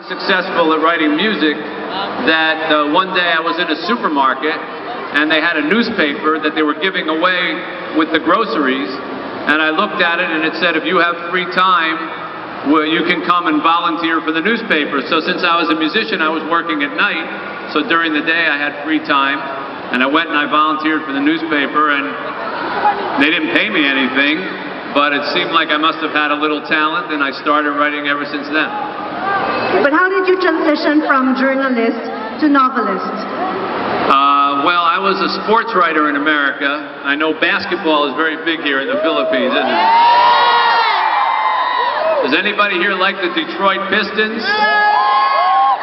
successful at writing music that one day I was in a supermarket and they had a newspaper that they were giving away with the groceries, and I looked at it and it said, if you have free time, well, you can come and volunteer for the newspaper. So since I was a musician, I was working at night, so during the day I had free time, and I went and I volunteered for the newspaper, and they didn't pay me anything, but it seemed like I must have had a little talent, and I started writing ever since then. But how did you transition from journalist to novelist? Well, I was a sports writer in America. I know basketball is very big here in the Philippines, isn't it? Does anybody here like the Detroit Pistons?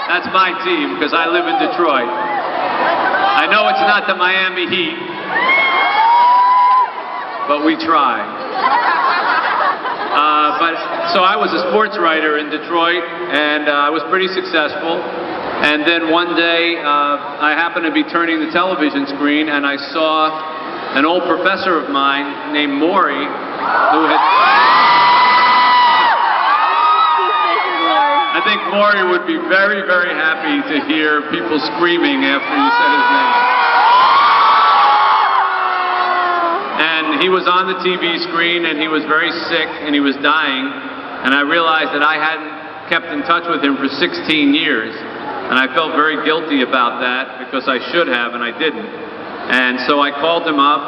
That's my team, because I live in Detroit. I know it's not the Miami Heat, but we try. So I was a sports writer in Detroit, and I was pretty successful. And then one day, I happened to be turning the television screen, and I saw an old professor of mine named Morrie, who had... I think Morrie would be very, very happy to hear people screaming after you said his name. And he was on the TV screen, and he was very sick, and he was dying, and I realized that I hadn't kept in touch with him for 16 years. And I felt very guilty about that because I should have and I didn't. And so I called him up.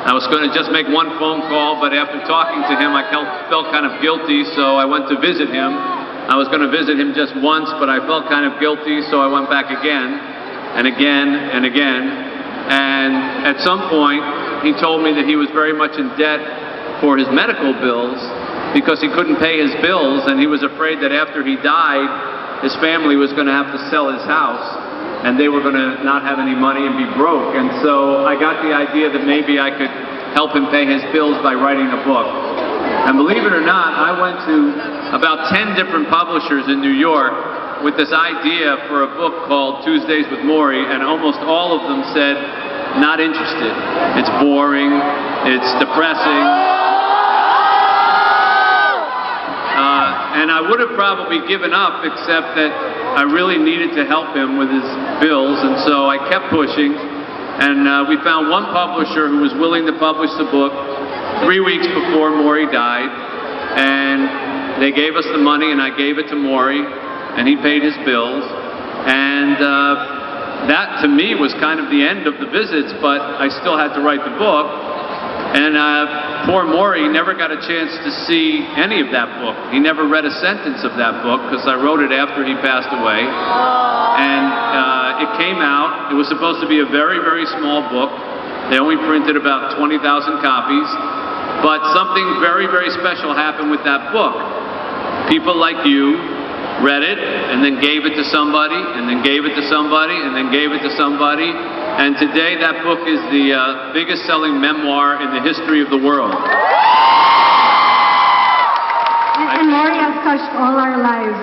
I was going to just make one phone call, but after talking to him, I felt kind of guilty, so I went to visit him. I was going to visit him just once, but I felt kind of guilty, so I went back again and again and again. And at some point, he told me that he was very much in debt for his medical bills because he couldn't pay his bills, and he was afraid that after he died, his family was going to have to sell his house, and they were going to not have any money and be broke. And so I got the idea that maybe I could help him pay his bills by writing a book. And believe it or not, I went to about 10 different publishers in New York with this idea for a book called Tuesdays with Morrie, and almost all of them said, not interested. It's boring, it's depressing. And I would have probably given up, except that I really needed to help him with his bills, and so I kept pushing. And we found one publisher who was willing to publish the book 3 weeks before Morrie died, and they gave us the money, and I gave it to Morrie, and he paid his bills. And that, to me, was kind of the end of the visits, but I still had to write the book. And poor Morrie never got a chance to see any of that book. He never read a sentence of that book because I wrote it after he passed away. And it came out. It was supposed to be a very, very small book. They only printed about 20,000 copies. But something very, very special happened with that book. People like you read it and then gave it to somebody and then gave it to somebody and then gave it to somebody. And today that book is the biggest selling memoir in the history of the world. And Morrie has touched all our lives.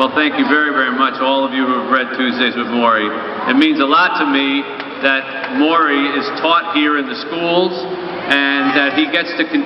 Well, thank you very, very much, all of you who have read Tuesdays with Morrie. It means a lot to me that Morrie is taught here in the schools and that he gets to continue